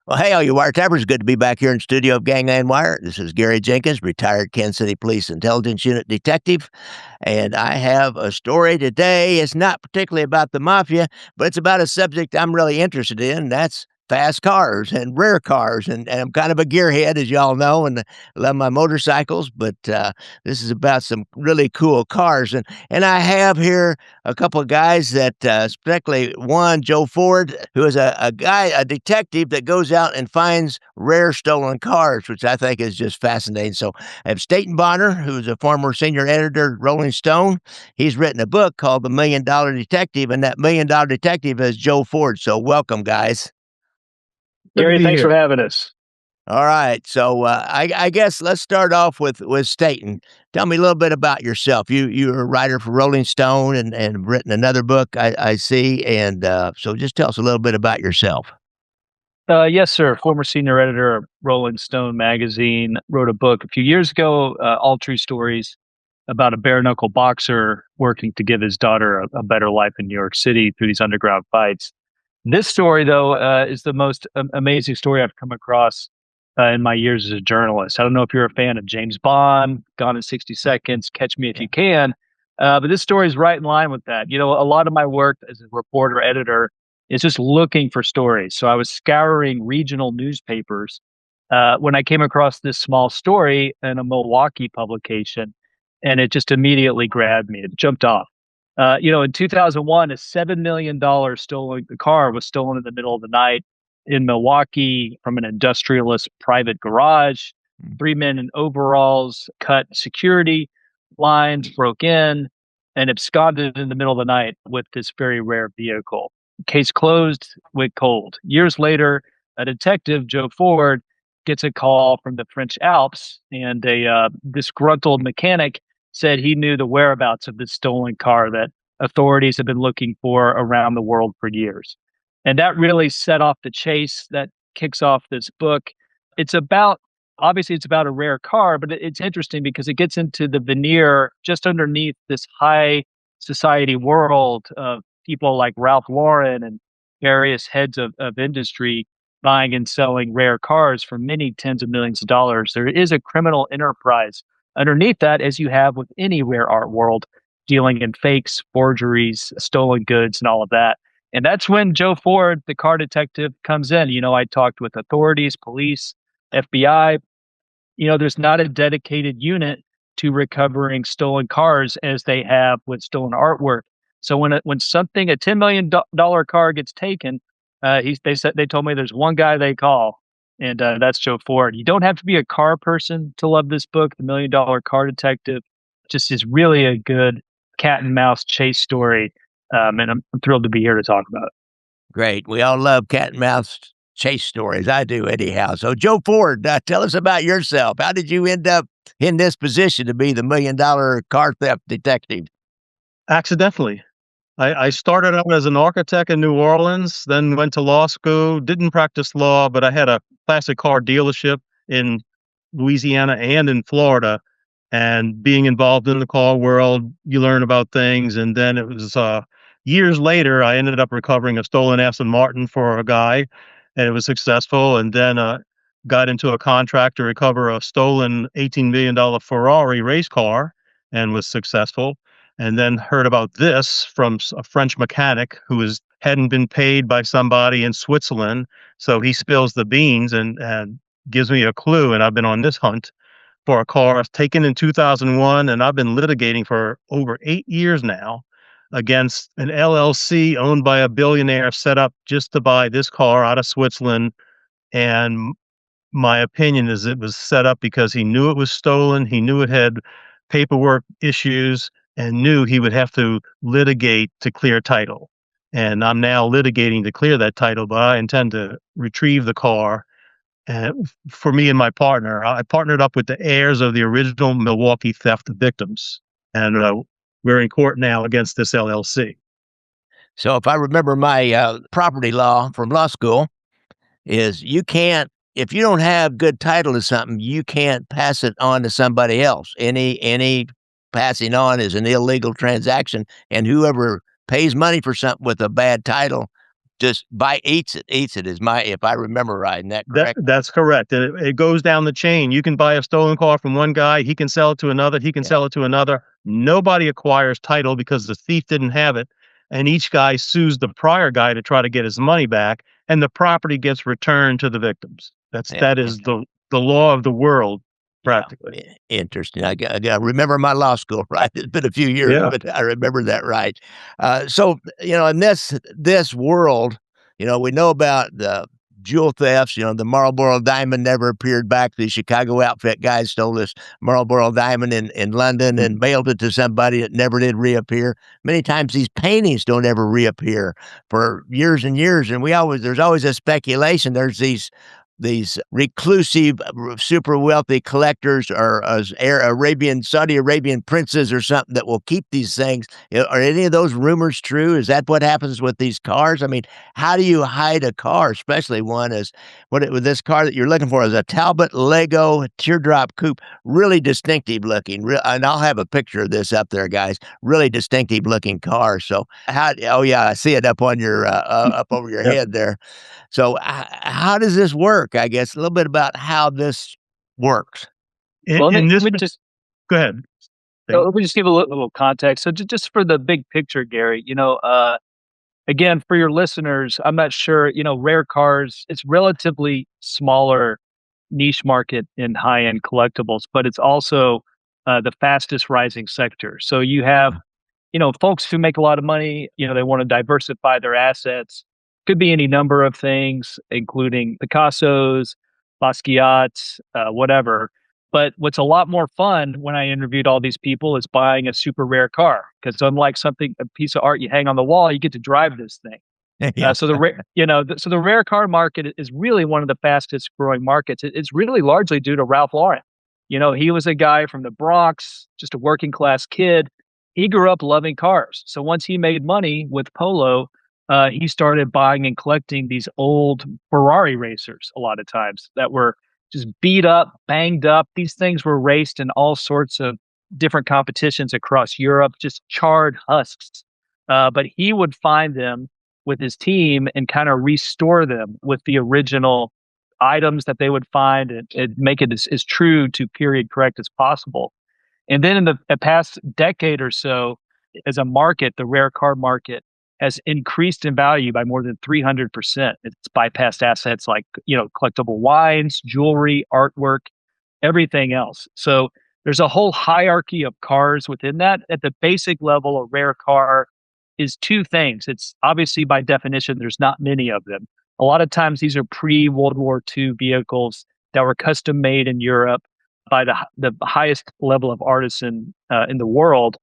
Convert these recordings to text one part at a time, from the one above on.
Well, hey, all you wiretappers, good to be back here in studio of Gangland Wire. This is Gary Jenkins, retired Kansas City Police Intelligence Unit detective, and I have a story today. It's not particularly about the Mafia, but it's about a subject I'm really interested in. That's fast cars and rare cars, and I'm kind of a gearhead, as y'all know, and I love my motorcycles, but this is about some really cool cars, and I have here a couple of guys that, particularly one, Joe Ford, who is a detective that goes out and finds rare stolen cars, which I think is just fascinating. So I have Stayton Bonner, who's a former senior editor at Rolling Stone. He's written a book called The $1 Million Detective, and that $1 Million Detective is Joe Ford. So welcome, guys. Good to Gary, be thanks here. for having us. All right, so I guess let's start off with Stayton. Tell me a little bit about yourself. You're a writer for Rolling Stone and written another book I see, and so just tell us a little bit about yourself. Yes, sir. Former senior editor of Rolling Stone magazine, wrote a book a few years ago, all true stories about a bare knuckle boxer working to give his daughter a better life in New York City through these underground fights. This story, though, is the most amazing story I've come across in my years as a journalist. I don't know if you're a fan of James Bond, Gone in 60 Seconds, Catch Me If You Can, but this story is right in line with that. You know, a lot of my work as a reporter, editor, is just looking for stories. So I was scouring regional newspapers when I came across this small story in a Milwaukee publication, and it just immediately grabbed me. It jumped off. In 2001, a $7 million stolen car was stolen in the middle of the night in Milwaukee from an industrialist private garage. Three men in overalls cut security lines, broke in, and absconded in the middle of the night with this very rare vehicle. Case closed, went cold. Years later, a detective, Joe Ford, gets a call from the French Alps, and a disgruntled mechanic said he knew the whereabouts of this stolen car that authorities have been looking for around the world for years. And that really set off the chase that kicks off this book. It's about, obviously, it's about a rare car, but it's interesting because it gets into the veneer just underneath this high society world of people like Ralph Lauren and various heads of industry buying and selling rare cars for many tens of millions of dollars. There is a criminal enterprise underneath that, as you have with any rare art world, dealing in fakes, forgeries, stolen goods, and all of that. And that's when Joe Ford, the car detective, comes in. You know, I talked with authorities, police, FBI. You know, there's not a dedicated unit to recovering stolen cars as they have with stolen artwork. So when something, a $10 million car gets taken, they told me there's one guy they call, and that's Joe Ford. You don't have to be a car person to love this book, The $1 Million Car Detective. Just is really a good cat and mouse chase story, and I'm thrilled to be here to talk about it. Great. We all love cat and mouse chase stories. I do anyhow. So, Joe Ford, tell us about yourself. How did you end up in this position to be the $1 Million Car Theft Detective? Accidentally. I started out as an architect in New Orleans, then went to law school, didn't practice law, but I had a classic car dealership in Louisiana and in Florida. And being involved in the car world, you learn about things. And then it was years later, I ended up recovering a stolen Aston Martin for a guy, and it was successful. And then got into a contract to recover a stolen $18 million Ferrari race car and was successful. And then heard about this from a French mechanic who hadn't been paid by somebody in Switzerland. So he spills the beans and gives me a clue. And I've been on this hunt for a car taken in 2001, and I've been litigating for over 8 years now against an LLC owned by a billionaire set up just to buy this car out of Switzerland. And my opinion is it was set up because he knew it was stolen. He knew it had paperwork issues and knew he would have to litigate to clear title. And I'm now litigating to clear that title, but I intend to retrieve the car. And for me and my partner, I partnered up with the heirs of the original Milwaukee theft victims. And we're in court now against this LLC. So, if I remember my property law from law school, is you can't, if you don't have good title to something, you can't pass it on to somebody else. Any passing on is an illegal transaction, and whoever pays money for something with a bad title just eats it is if I remember right. Isn't that correct? That's correct, and it goes down the chain. You can buy a stolen car from one guy, he can sell it to another, he can Yeah. sell it to another. Nobody acquires title because the thief didn't have it, and each guy sues the prior guy to try to get his money back, and the property gets returned to the victims. That is the law of the world, practically. Yeah, interesting. I remember my law school, right? It's been a few years, Yeah. but I remember that right. So, in this world, we know about the jewel thefts. The Marlboro diamond never appeared back. The Chicago outfit guys stole this Marlboro diamond in London and mailed it to somebody that never did reappear. Many times these paintings don't ever reappear for years and years, and there's always a speculation. There's these reclusive, super wealthy collectors or Saudi Arabian princes or something that will keep these things. Are any of those rumors true? Is that what happens with these cars? I mean, how do you hide a car, especially one with this car that you're looking for is a Talbot-Lago Teardrop Coupe, really distinctive looking. And I'll have a picture of this up there, guys. Really distinctive looking car. So oh yeah, I see it up on your up over your Yeah. head there. So how does this work? I guess a little bit about how this works. Well, In this, let me just go ahead. let me just give a little context. So just for the big picture, Gary, again, for your listeners, I'm not sure, rare cars, it's relatively smaller niche market in high-end collectibles, but it's also the fastest rising sector. So you have, folks who make a lot of money, they want to diversify their assets. Could be any number of things, including Picassos, Basquiat's, whatever. But what's a lot more fun when I interviewed all these people is buying a super rare car, because unlike a piece of art you hang on the wall, you get to drive this thing. Yeah. So the rare car market is really one of the fastest growing markets. It's really largely due to Ralph Lauren. He was a guy from the Bronx, just a working class kid. He grew up loving cars. So once he made money with Polo, he started buying and collecting these old Ferrari racers a lot of times that were just beat up, banged up. These things were raced in all sorts of different competitions across Europe, just charred husks. But he would find them with his team and kind of restore them with the original items that they would find and make it as true to period correct as possible. And then in the past decade or so, as a market, the rare car market has increased in value by more than 300%. It's bypassed assets like, collectible wines, jewelry, artwork, everything else. So there's a whole hierarchy of cars within that. At the basic level, a rare car is two things. It's obviously, by definition, there's not many of them. A lot of times these are pre-World War II vehicles that were custom made in Europe by the highest level of artisan in the world.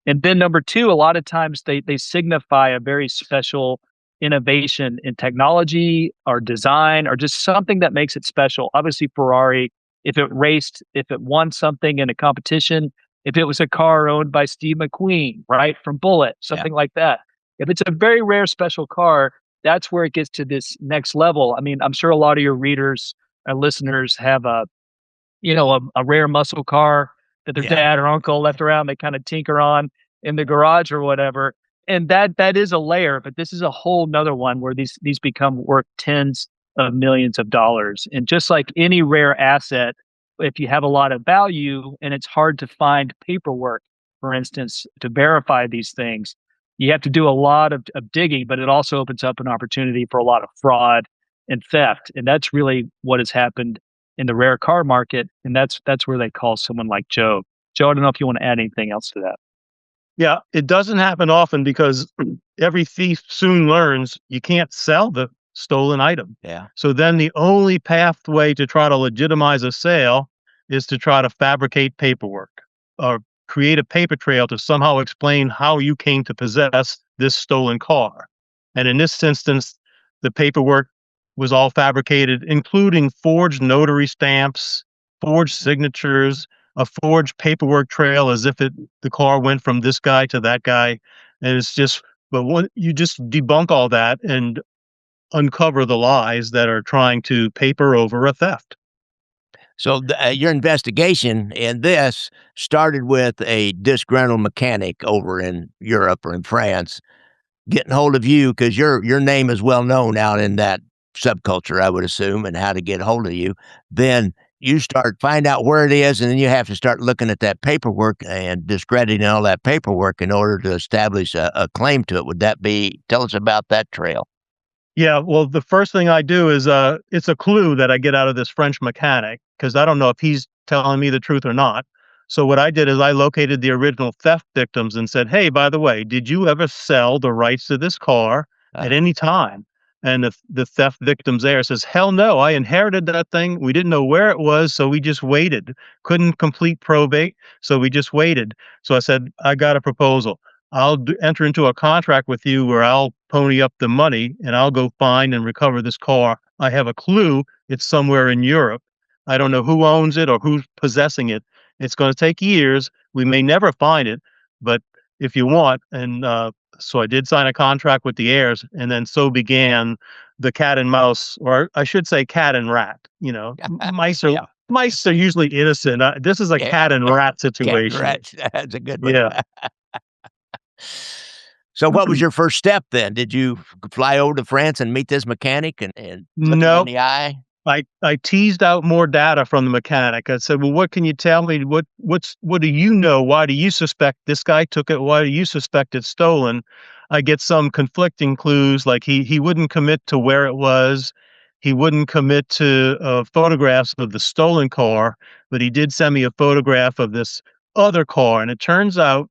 And then number two, a lot of times they signify a very special innovation in technology or design or just something that makes it special. Obviously, Ferrari, if it won something in a competition, if it was a car owned by Steve McQueen, right, from Bullitt, something like that. If it's a very rare special car, that's where it gets to this next level. I mean, I'm sure a lot of your readers and listeners have a rare muscle car that their dad or uncle left around. They kind of tinker on in the garage or whatever. And that is a layer, but this is a whole nother one where these become worth tens of millions of dollars. And just like any rare asset, if you have a lot of value and it's hard to find paperwork, for instance, to verify these things, you have to do a lot of digging, but it also opens up an opportunity for a lot of fraud and theft. And that's really what has happened in the rare car market. And that's where they call someone like Joe. Joe, I don't know if you want to add anything else to that. Yeah, it doesn't happen often because every thief soon learns you can't sell the stolen item. Yeah. So then the only pathway to try to legitimize a sale is to try to fabricate paperwork or create a paper trail to somehow explain how you came to possess this stolen car. And in this instance, the paperwork was all fabricated, including forged notary stamps, forged signatures, a forged paperwork trail as if the car went from this guy to that guy. And it's just, but when you just debunk all that and uncover the lies that are trying to paper over a theft. So your investigation in this started with a disgruntled mechanic over in Europe or in France getting hold of you because your name is well known out in that subculture, I would assume, and how to get hold of you, then you start find out where it is, and then you have to start looking at that paperwork and discrediting all that paperwork in order to establish a claim to it. Would that be? Tell us about that trail. Yeah, well, the first thing I do is it's a clue that I get out of this French mechanic because I don't know if he's telling me the truth or not. So what I did is I located the original theft victims and said, "Hey, by the way, did you ever sell the rights to this car at any time?" And the theft victims there says, "Hell no, I inherited that thing. We didn't know where it was, so we just waited. Couldn't complete probate, so we just waited." So I said, "I got a proposal. Enter into a contract with you where I'll pony up the money and I'll go find and recover this car. I have a clue it's somewhere in Europe. I don't know who owns it or who's possessing it. It's going to take years. We may never find it, but if you want." And so I did sign a contract with the heirs, and then so began the cat and mouse, or I should say cat and rat. Mice are Yeah. mice are usually innocent. This is a Yeah. cat and rat Cat situation. Rat. That's a good one. Yeah. So what was your first step then? Did you fly over to France and meet this mechanic and look him in No, the eye? I teased out more data from the mechanic. I said, "Well, what can you tell me? What do you know? Why do you suspect this guy took it? Why do you suspect it's stolen?" I get some conflicting clues, like he wouldn't commit to where it was. He wouldn't commit to photographs of the stolen car, but he did send me a photograph of this other car. And it turns out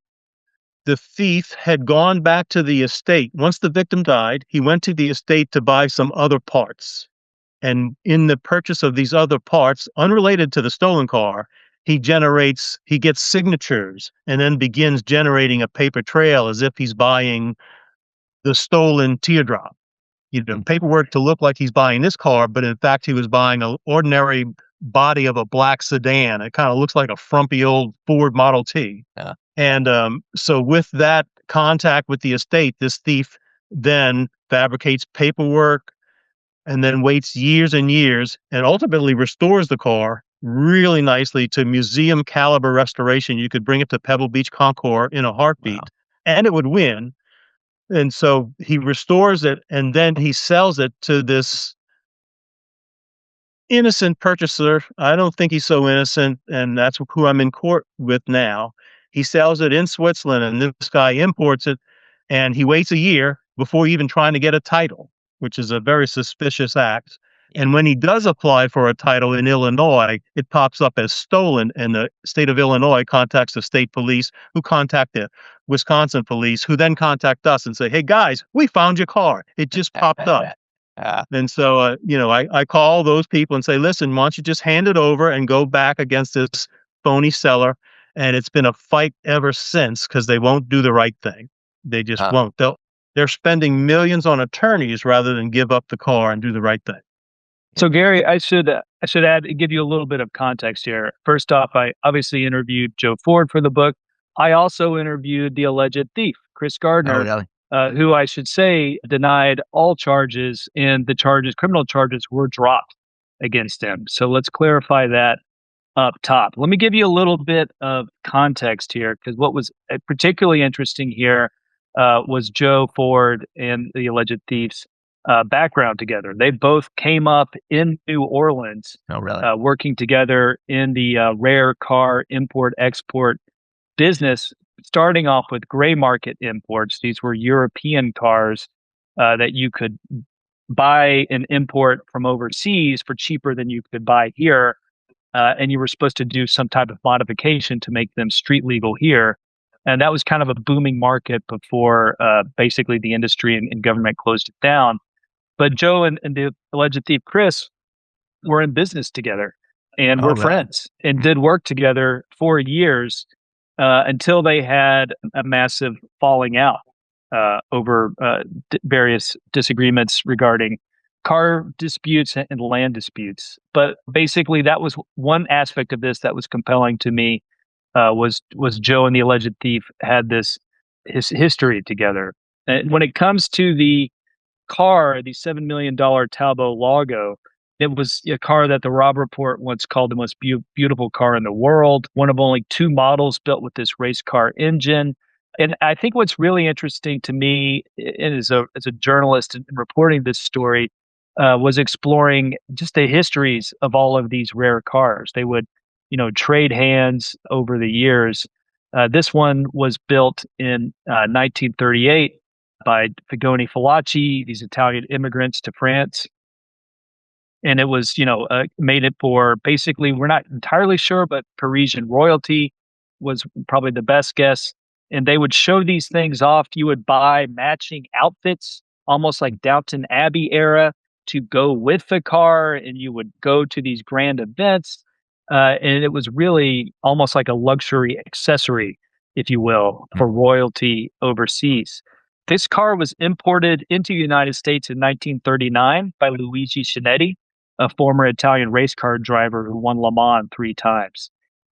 the thief had gone back to the estate. Once the victim died, he went to the estate to buy some other parts. And in the purchase of these other parts, unrelated to the stolen car, he gets signatures and then begins generating a paper trail as if he's buying the stolen teardrop. Paperwork to look like he's buying this car, but in fact, he was buying an ordinary body of a black sedan. It kind of looks like a frumpy old Ford Model T. Yeah. And so, with that contact with the estate, this thief then fabricates paperwork and then waits years and years and ultimately restores the car really nicely to museum caliber restoration. You could bring it to Pebble Beach Concours in a heartbeat Wow. and it would win. And so he restores it and then he sells it to this innocent purchaser. I don't think he's so innocent, and that's who I'm in court with now. He sells it in Switzerland, and this guy imports it, and he waits a year before even trying to get a title, which is a very suspicious act. And when he does apply for a title in Illinois, it pops up as stolen, and the state of Illinois contacts the state police, who contact the Wisconsin police, who then contact us and say, "Hey guys, we found your car. It just popped up." And so, I call those people and say, "Listen, why don't you just hand it over and go back against this phony seller?" And it's been a fight ever since because they won't do the right thing. They just Uh, won't. They're spending millions on attorneys rather than give up the car and do the right thing. So Gary, I should give you a little bit of context here. First off, I obviously interviewed Joe Ford for the book. I also interviewed the alleged thief, Chris oh, Gardner, really? who I should say denied all charges, and criminal charges, were dropped against him. So let's clarify that up top. Let me give you a little bit of context here, because what was particularly interesting here was Joe Ford and the alleged thief's background together. They both came up in New Orleans, Oh, really? working together in the rare car import export business, starting off with gray market imports. These were European cars that you could buy and import from overseas for cheaper than you could buy here. And you were supposed to do some type of modification to make them street legal here. And that was kind of a booming market before basically the industry and government closed it down. But Joe and the alleged thief Chris were in business together and Oh, were really? friends and did work together for years until they had a massive falling out over various disagreements regarding car disputes and land disputes. But basically, that was one aspect of this that was compelling to me. Was Joe and the alleged thief had his history together. And when it comes to the car, the $7 million Talbot-Lago, it was a car that the Robb Report once called the most beautiful car in the world, one of only two models built with this race car engine. And I think what's really interesting to me, and as a journalist and reporting this story, was exploring just the histories of all of these rare cars. They would, trade hands over the years. This one was built in 1938 by Figoni Fallaci, these Italian immigrants to France, and it was made it for, basically, we're not entirely sure, but Parisian royalty was probably the best guess. And they would show these things off. You would buy matching outfits, almost like Downton Abbey era, to go with the car, and you would go to these grand events. And it was really almost like a luxury accessory, if you will, for royalty overseas. This car was imported into the United States in 1939 by Luigi Chinetti, a former Italian race car driver who won Le Mans 3 times.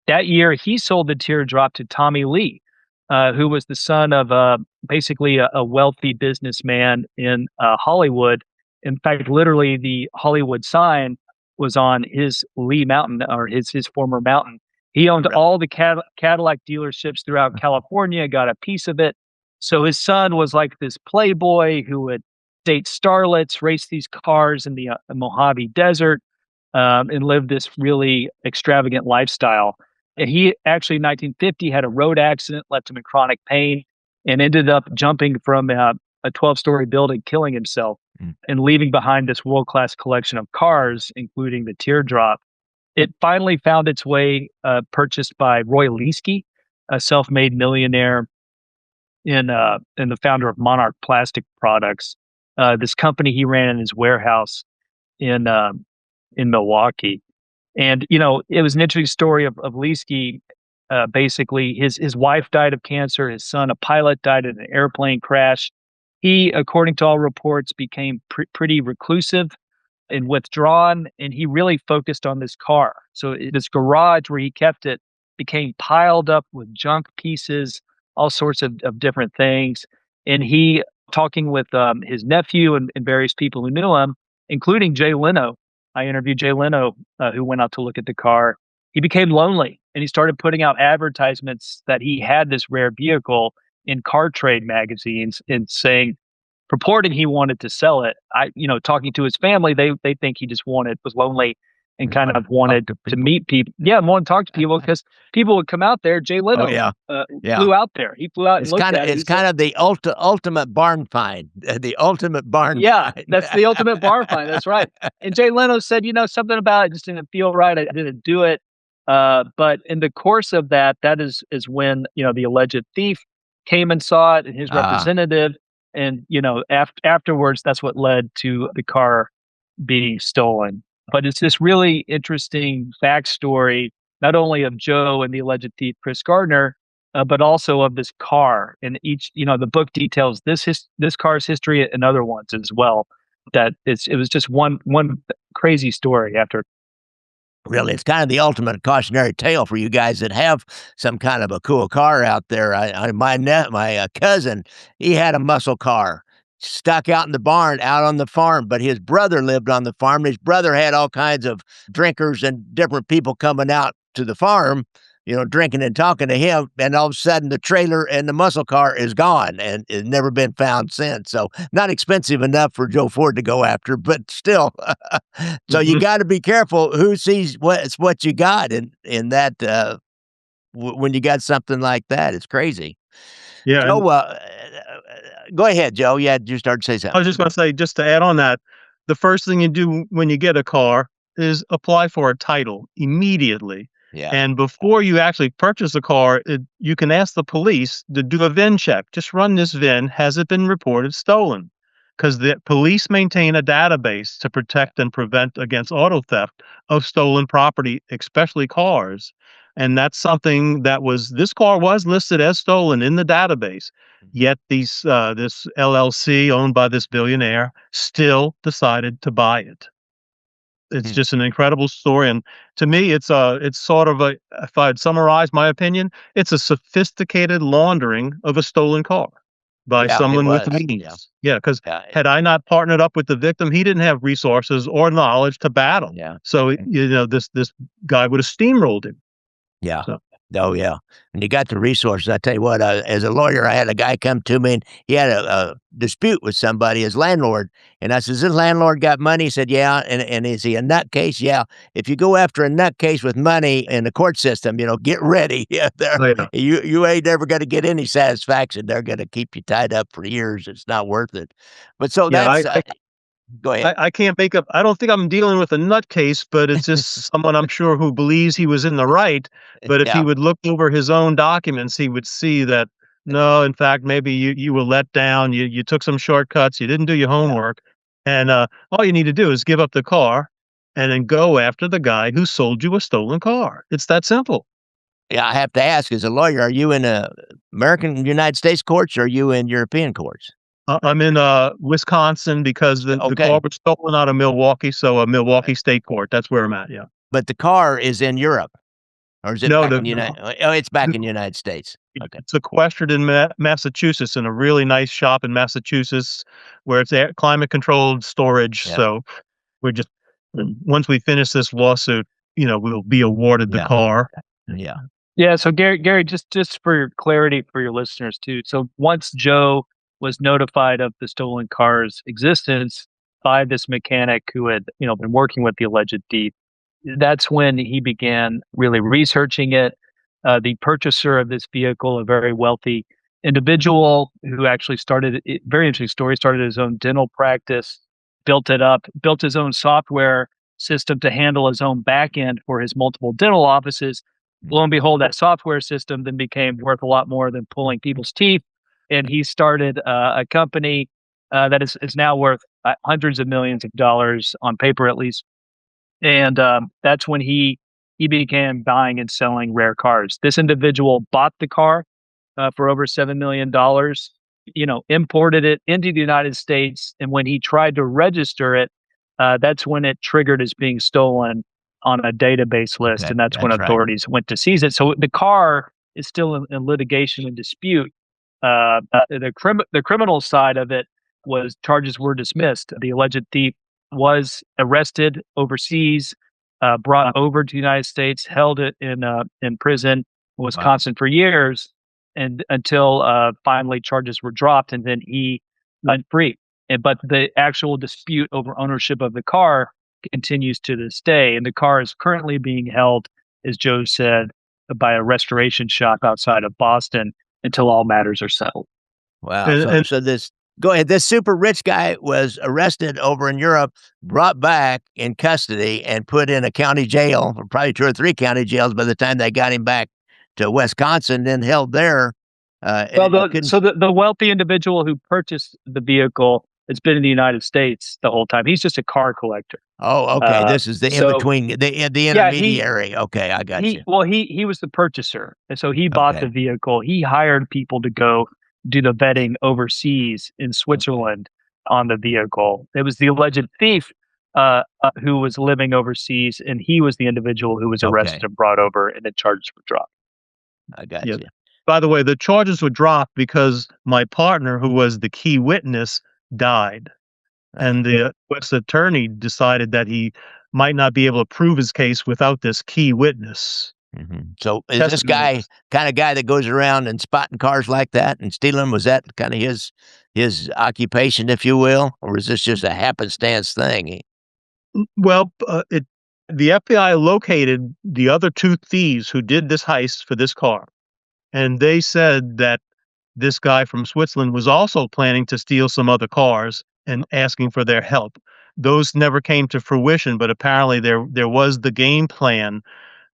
That year, he sold the teardrop to Tommy Lee, who was the son of basically a wealthy businessman in Hollywood. In fact, literally, the Hollywood sign was on his Lee Mountain, or his former mountain. He owned all the Cadillac dealerships throughout California, got a piece of it. So his son was like this playboy who would date starlets, race these cars in the Mojave Desert, and live this really extravagant lifestyle. And he actually, in 1950, had a road accident, left him in chronic pain, and ended up jumping from a 12-story building, killing himself, and leaving behind this world-class collection of cars, including the teardrop. It finally found its way purchased by Roy Leesky, a self-made millionaire and the founder of Monarch Plastic Products. This company he ran in his warehouse in Milwaukee. And, it was an interesting story of Leesky. Basically, his wife died of cancer. His son, a pilot, died in an airplane crash. He, according to all reports, became pretty reclusive and withdrawn, and he really focused on this car. So this garage where he kept it became piled up with junk pieces, all sorts of different things. And he, talking with his nephew and various people who knew him, including Jay Leno. I interviewed Jay Leno, who went out to look at the car. He became lonely, and he started putting out advertisements that he had this rare vehicle in car trade magazines, and purporting he wanted to sell it. Talking to his family, they think he just was lonely and kind of wanted to meet people. Yeah, wanted to talk to people because people would come out there. Jay Leno flew out there. He flew out and looked at it. It's kind of the ultimate barn find. The ultimate barn find. That's the ultimate barn find. That's right. And Jay Leno said, something about it just didn't feel right. I didn't do it. But in the course of that is when, the alleged thief came and saw it, and his representative. And, afterwards, that's what led to the car being stolen. But it's this really interesting backstory, not only of Joe and the alleged thief, Chris Gardner, but also of this car. And the book details this car's history and other ones as well. It was just one crazy story after. Really, it's kind of the ultimate cautionary tale for you guys that have some kind of a cool car out there. My cousin, he had a muscle car stuck out in the barn, out on the farm, but his brother lived on the farm. His brother had all kinds of drinkers and different people coming out to the farm, drinking and talking to him, and all of a sudden the trailer and the muscle car is gone, and it's never been found since. So not expensive enough for Joe Ford to go after, but still. So you got to be careful who sees what you got in that when you got something like that. It's crazy. Yeah. Joe, go ahead, Joe. Yeah, you started to say something. I was just going to say, just to add on that, the first thing you do when you get a car is apply for a title immediately. Yeah. And before you actually purchase a car, you can ask the police to do a VIN check. Just run this VIN. Has it been reported stolen? Because the police maintain a database to protect and prevent against auto theft of stolen property, especially cars. And that's something this car was listed as stolen in the database. Yet this LLC owned by this billionaire still decided to buy it. It's just an incredible story. And to me, it's sort of if I'd summarize my opinion, it's a sophisticated laundering of a stolen car by someone with means. Yeah, because had I not partnered up with the victim, he didn't have resources or knowledge to battle. Yeah. So, this guy would have steamrolled him. Yeah. So. Oh, yeah, and you got the resources. I tell you what, as a lawyer, I had a guy come to me, and he had a dispute with somebody, his landlord, and I says, "This landlord got money?" He said, "Yeah," and is he a nutcase? "Yeah." If you go after a nutcase with money in the court system, get ready. Yeah, Oh, yeah. you ain't never gonna get any satisfaction. They're gonna keep you tied up for years. It's not worth it. But so Yeah, that's go ahead. I can't make up. I don't think I'm dealing with a nutcase, but it's just someone I'm sure who believes he was in the right. But if he Yeah, would look over his own documents, he would see that no, in fact, maybe you were let down. You took some shortcuts. You didn't do your yeah. homework, and all you need to do is give up the car, and then go after the guy who sold you a stolen car. It's that simple. Yeah, I have to ask, as a lawyer, are you in, American United States courts, or are you in European courts? I'm in Wisconsin because the car Okay. was stolen out of Milwaukee, so a Milwaukee State Court. That's where I'm at. Yeah. But the car is in Europe, or is it No, back in the United? Oh, it's back in the United States. Okay. it's sequestered in Massachusetts in a really nice shop in Massachusetts where it's climate controlled storage. Yeah, So we're just once we finish this lawsuit, we'll be awarded the yeah, car. yeah. Yeah, so Gary, just for your clarity for your listeners too. So once Joe was notified of the stolen car's existence by this mechanic who had, been working with the alleged thief, that's when he began really researching it. The purchaser of this vehicle, a very wealthy individual who actually very interesting story, started his own dental practice, built it up, built his own software system to handle his own back end for his multiple dental offices. Lo and behold, that software system then became worth a lot more than pulling people's teeth. And he started a company that is now worth hundreds of millions of dollars on paper, at least. And that's when he began buying and selling rare cars. This individual bought the car for over $7 million. Imported it into the United States, and when he tried to register it, that's when it triggered as being stolen on a database list, Okay, and that's when that's right. authorities went to seize it. So the car is still in litigation and dispute. The criminal side of it was charges were dismissed. The alleged thief was arrested overseas, brought over to the United States, held it in prison, in Wow. Wisconsin for years, and until finally charges were dropped, and then he went free. But the actual dispute over ownership of the car continues to this day, and the car is currently being held, as Joe said, by a restoration shop outside of Boston until all matters are settled. Wow. And, So and so this go ahead. This super rich guy was arrested over in Europe, brought back in custody, and put in a county jail, or probably 2 or 3 county jails by the time they got him back to Wisconsin, then held there. Well, And couldn't the wealthy individual who purchased the vehicle has been in the United States the whole time. He's just a car collector. Oh, okay, Uh, this is the in so between, the yeah, he intermediary. Okay, I got you. he well he was the purchaser, and so he bought the Okay, vehicle. He hired people to go do the vetting overseas in okay, Switzerland on the vehicle. It was the alleged thief who was living overseas, and he was the individual who was arrested okay, and brought over, and the charges were dropped. I got yeah. you. By the way, the charges were dropped because my partner, who was the key witness, died. Uh, And the U.S. attorney decided that he might not be able to prove his case without this key witness So is this testimony. guy kinda guy that goes around and spotting cars like that and stealing? Was that kinda his occupation, if you will, or is this just a happenstance thing? Well, the FBI located the other two thieves who did this heist for this car, and they said that this guy from Switzerland was also planning to steal some other cars and asking for their help. Those never came to fruition, but apparently there was the game plan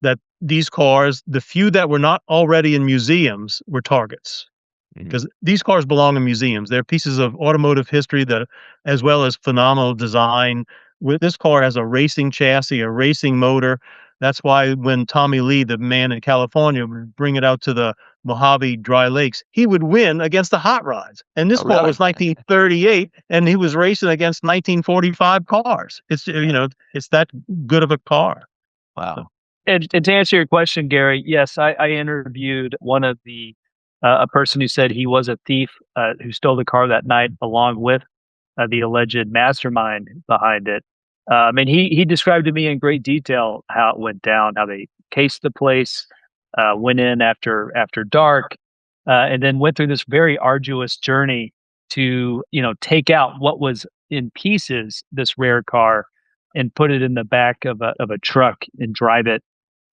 that these cars, the few that were not already in museums, were targets. Mhm. Because these cars belong in museums. They're pieces of automotive history that, as well as phenomenal design. With this car has a racing chassis, a racing motor. That's why when Tommy Lee, the man in California, would bring it out to the Mojave Dry Lakes, he would win against the hot rods. And this Oh, car really? was 1938, and he was racing against 1945 cars. It's that good of a car. So, Wow. And to answer your question, Gary, yes, I interviewed one of the a person who said he was a thief who stole the car that night, along with the alleged mastermind behind it. And he described to me in great detail how it went down, how they cased the place, went in after dark, and then went through this very arduous journey to take out what was in pieces, this rare car, and put it in the back of a truck and drive it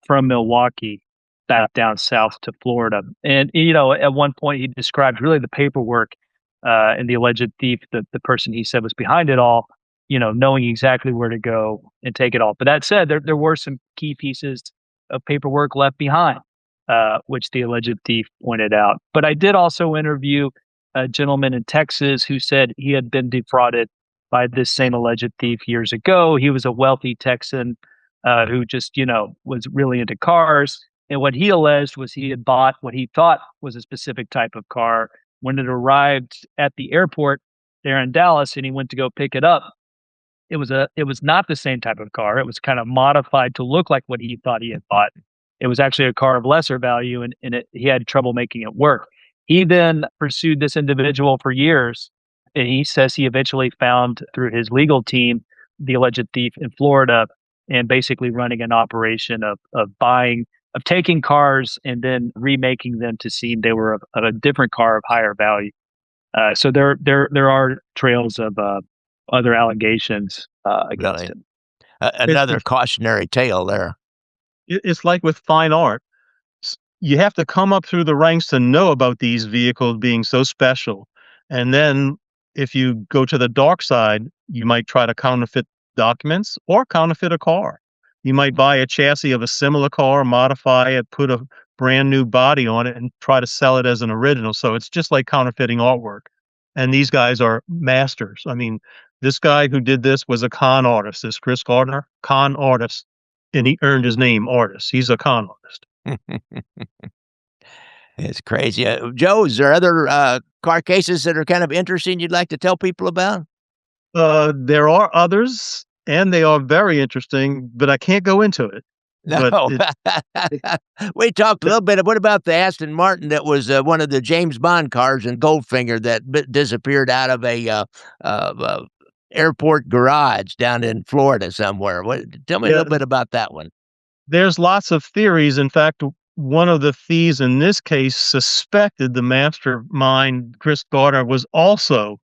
from Milwaukee back down south to Florida. And at one point he described really the paperwork and the alleged thief, the person he said was behind it all, knowing exactly where to go and take it all. But that said, there were some key pieces of paperwork left behind, which the alleged thief pointed out. But I did also interview a gentleman in Texas who said he had been defrauded by this same alleged thief years ago. He was a wealthy Texan who just, was really into cars. And what he alleged was he had bought what he thought was a specific type of car. When it arrived at the airport there in Dallas and he went to go pick it up, it was not the same type of car. It was kind of modified to look like what he thought he had bought. It was actually a car of lesser value, and he had trouble making it work. He then pursued this individual for years, and he says he eventually found, through his legal team, the alleged thief in Florida, and basically running an operation of taking cars and then remaking them to seem they were of a different car of higher value. So there are trails of other allegations against Really? him. Another cautionary tale there. It's like with fine art. You have to come up through the ranks to know about these vehicles being so special. And then if you go to the dark side, you might try to counterfeit documents or counterfeit a car. You might buy a chassis of a similar car, modify it, put a brand new body on it, and try to sell it as an original. So it's just like counterfeiting artwork. And these guys are masters. I mean, this guy who did this was a con artist, this Chris Gardner, con artist. And he earned his name, artist. He's a con artist. It's crazy. Joe, is there other car cases that are kind of interesting you'd like to tell people about? There are others, and they are very interesting, but I can't go into it. No. We talked a little bit. What about the Aston Martin that was one of the James Bond cars in Goldfinger that disappeared out of a airport garage down in Florida somewhere? Tell me a little bit about that one. There's lots of theories. In fact, one of the thieves in this case suspected the mastermind, Chris Gardner, was also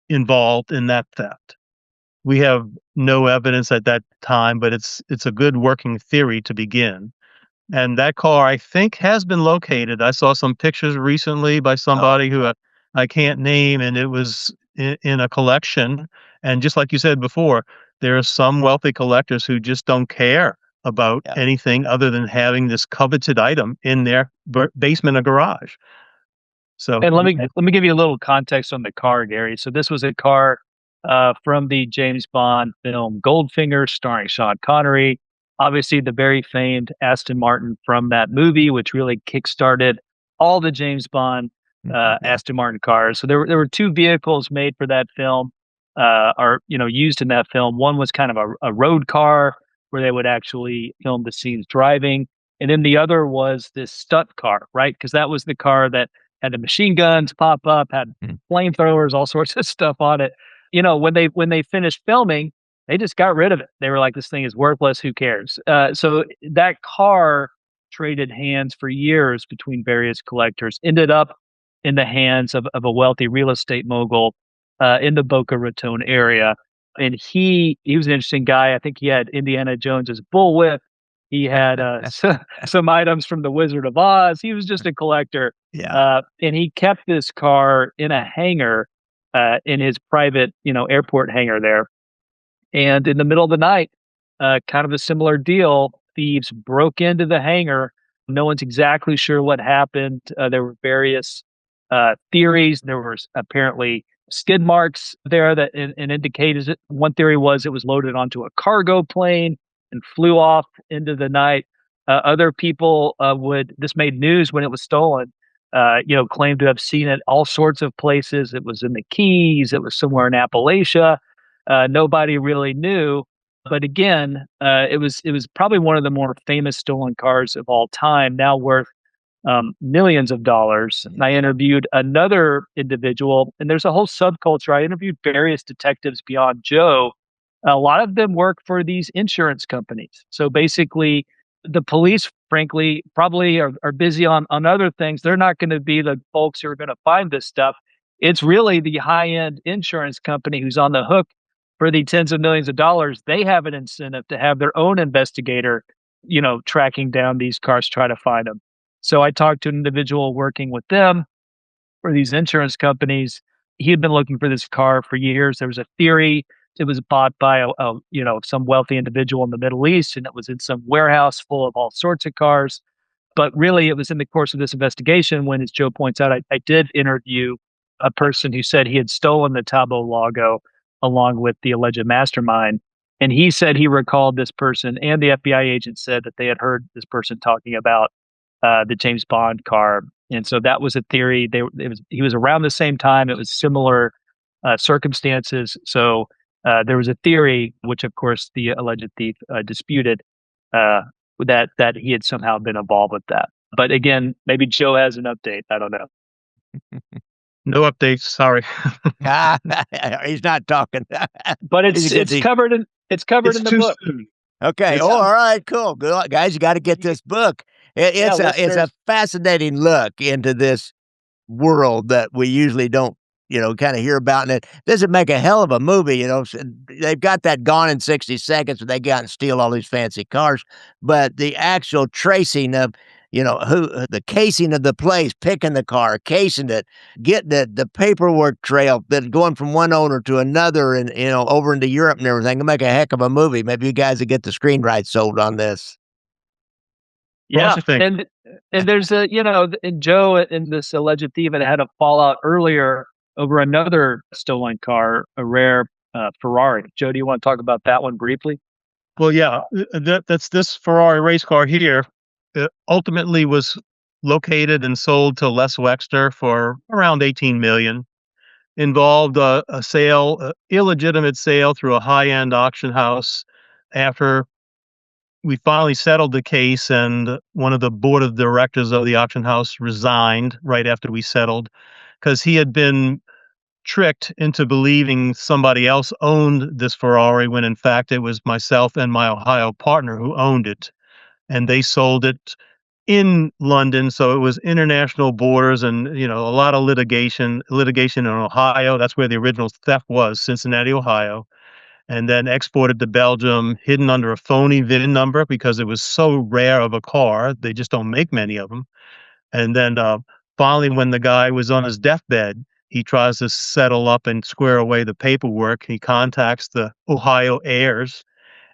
involved in that theft. We have no evidence at that time, but it's a good working theory to begin. And that car, I think, has been located. I saw some pictures recently by somebody who I can't name, and it was in a collection. And just like you said before, there are some wealthy collectors who just don't care about anything other than having this coveted item in their basement or garage. So, and let me give you a little context on the car, Gary. So this was a car from the James Bond film Goldfinger, starring Sean Connery. Obviously, the very famed Aston Martin from that movie, which really kickstarted all the James Bond Aston Martin cars. So there were two vehicles made for that film, used in that film. One was kind of a road car where they would actually film the scenes driving, and then the other was this stunt car, right? Because that was the car that had the machine guns pop up, had flamethrowers, all sorts of stuff on it. When they finished filming, they just got rid of it. They were like, this thing is worthless. Who cares? So that car traded hands for years between various collectors, ended up in the hands of a wealthy real estate mogul in the Boca Raton area. And he was an interesting guy. I think he had Indiana Jones's bullwhip. He had some items from The Wizard of Oz. He was just a collector. Yeah. And he kept this car in a hangar in his private, airport hangar there. And in the middle of the night, kind of a similar deal, thieves broke into the hangar. No one's exactly sure what happened. There were various theories. There was apparently skid marks there that indicated it. One theory was it was loaded onto a cargo plane and flew off into the night. Other people this made news when it was stolen, claimed to have seen it all sorts of places. It was in the Keys. It was somewhere in Appalachia. Nobody really knew. But again, it was probably one of the more famous stolen cars of all time, now worth millions of dollars. And I interviewed another individual, and there's a whole subculture. I interviewed various detectives beyond Joe. A lot of them work for these insurance companies. So basically, the police, frankly, probably are busy on other things. They're not going to be the folks who are going to find this stuff. It's really the high end insurance company who's on the hook for the tens of millions of dollars. They have an incentive to have their own investigator, tracking down these cars, try to find them. So I talked to an individual working with them for these insurance companies. He had been looking for this car for years. There was a theory it was bought by some wealthy individual in the Middle East, and it was in some warehouse full of all sorts of cars. But really, it was in the course of this investigation when, as Joe points out, I did interview a person who said he had stolen the Talbot-Lago along with the alleged mastermind. And he said he recalled this person, and the FBI agent said that they had heard this person talking about the James Bond car. And so that was a theory. He was around the same time. It was similar circumstances. So there was a theory, which of course the alleged thief disputed, that he had somehow been involved with that. But again, maybe Joe has an update. I don't know. No updates. Sorry. He's not talking. But it's covered in the book. Soon. Okay. Oh, all right. Cool. Good, guys. You got to get this book. It's a fascinating look into this world that we usually don't, kind of hear about. And it doesn't make a hell of a movie. They've got that Gone in 60 Seconds where they go out and steal all these fancy cars. But the actual tracing of, the casing of the place, picking the car, casing it, getting the paperwork trail that going from one owner to another and, over into Europe and everything. It'll make a heck of a movie. Maybe you guys will get the screen rights sold on this. Yeah, and there's and Joe and this alleged thief had a fallout earlier over another stolen car, a rare Ferrari. Joe, do you want to talk about that one briefly? Well, yeah, that's this Ferrari race car here. It ultimately was located and sold to Les Wexner for around $18 million. Involved a sale, illegitimate sale through a high-end auction house. After we finally settled the case, and one of the board of directors of the auction house resigned right after we settled because he had been tricked into believing somebody else owned this Ferrari when in fact it was myself and my Ohio partner who owned it. And they sold it in London, so it was international borders and, a lot of litigation in Ohio. That's where the original theft was, Cincinnati, Ohio. And then exported to Belgium, hidden under a phony VIN number because it was so rare of a car. They just don't make many of them. And then finally, when the guy was on his deathbed, he tries to settle up and square away the paperwork. He contacts the Ohio heirs,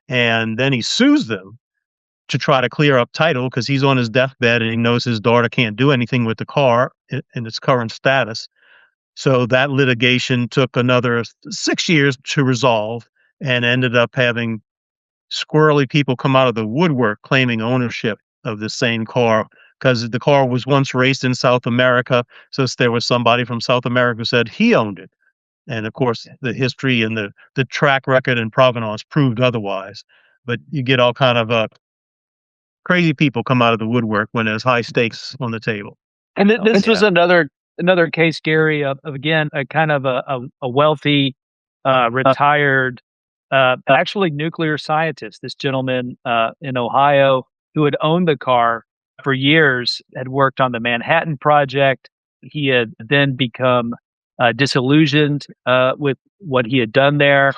and then he sues them to try to clear up title because he's on his deathbed and he knows his daughter can't do anything with the car in its current status. So that litigation took another 6 years to resolve and ended up having squirrely people come out of the woodwork claiming ownership of the same car because the car was once raced in South America. So there was somebody from South America who said he owned it. And of course, the history and the track record in provenance proved otherwise. But you get all kind of crazy people come out of the woodwork when there's high stakes on the table. And this was another case, Gary, of again a kind of a wealthy, retired, actually nuclear scientist. This gentleman in Ohio who had owned the car for years, had worked on the Manhattan Project. He had then become disillusioned with what he had done there.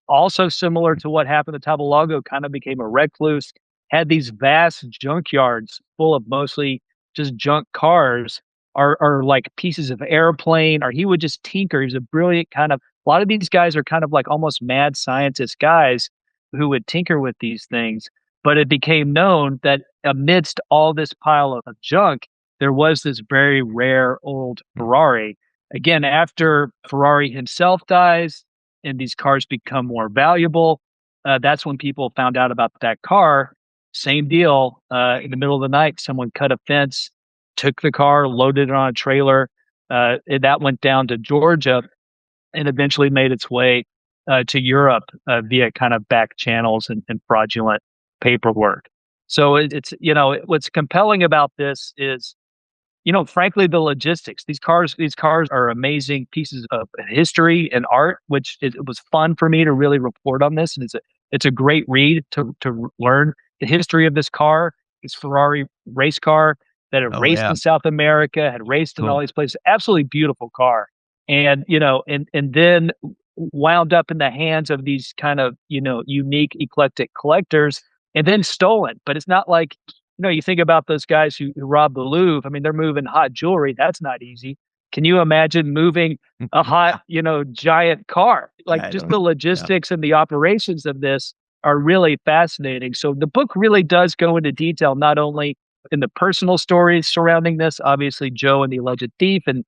Also similar to what happened at Talbot-Lago, kind of became a recluse, had these vast junkyards full of mostly just junk cars or like pieces of airplane, or he would just tinker. He was a brilliant a lot of these guys are kind of like almost mad scientist guys who would tinker with these things. But it became known that amidst all this pile of junk, there was this very rare old Ferrari. Again, after Ferrari himself dies and these cars become more valuable, that's when people found out about that car. Same deal. In the middle of the night, someone cut a fence, took the car, loaded it on a trailer. That went down to Georgia and eventually made its way to Europe via kind of back channels and fraudulent paperwork. So it's what's compelling about this is, frankly, the logistics. These cars are amazing pieces of history and art, which it was fun for me to really report on this. And it's a great read to learn the history of this car this Ferrari race car that had Oh, raced yeah. in South America, had raced in all Cool. these places. Absolutely beautiful car. And, and then wound up in the hands of these kind of, unique, eclectic collectors and then stolen. But it's not like, you think about those guys who robbed the Louvre. I mean, they're moving hot jewelry. That's not easy. Can you imagine moving a hot, giant car? Like I just don't the know. logistics and the operations of this are really fascinating. So the book really does go into detail, not only in the personal stories surrounding this, obviously Joe and the alleged thief and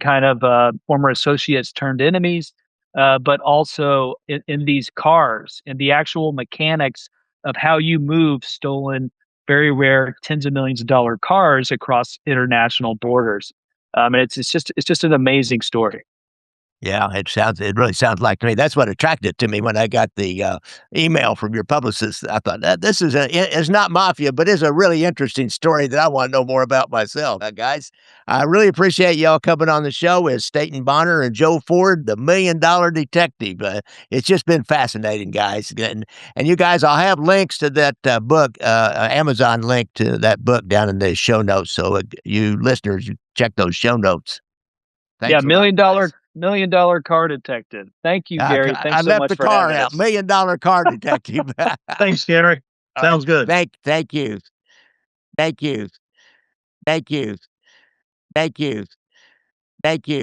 kind of former associates turned enemies, but also in these cars and the actual mechanics of how you move stolen, very rare, tens of millions of dollar cars across international borders. And it's just an amazing story. Yeah, it really sounds like to me. That's what attracted it to me when I got the email from your publicist. I thought this it's not mafia, but it's a really interesting story that I want to know more about myself. Guys, I really appreciate y'all coming on the show with Stayton Bonner and Joe Ford, the $1 Million Detective. It's just been fascinating, guys. And you guys, I'll have links to that book, Amazon link to that book down in the show notes. So you listeners, you check those show notes. Yeah, Thanks a lot, guys. million dollar car detective. Thank you, Gary. I Thanks so left much the for car having out. us. $1 Million Car Detective. Thanks, Gary. All right. Sounds good. Thank you. Thank you. Thank you. Thank you. Thank you.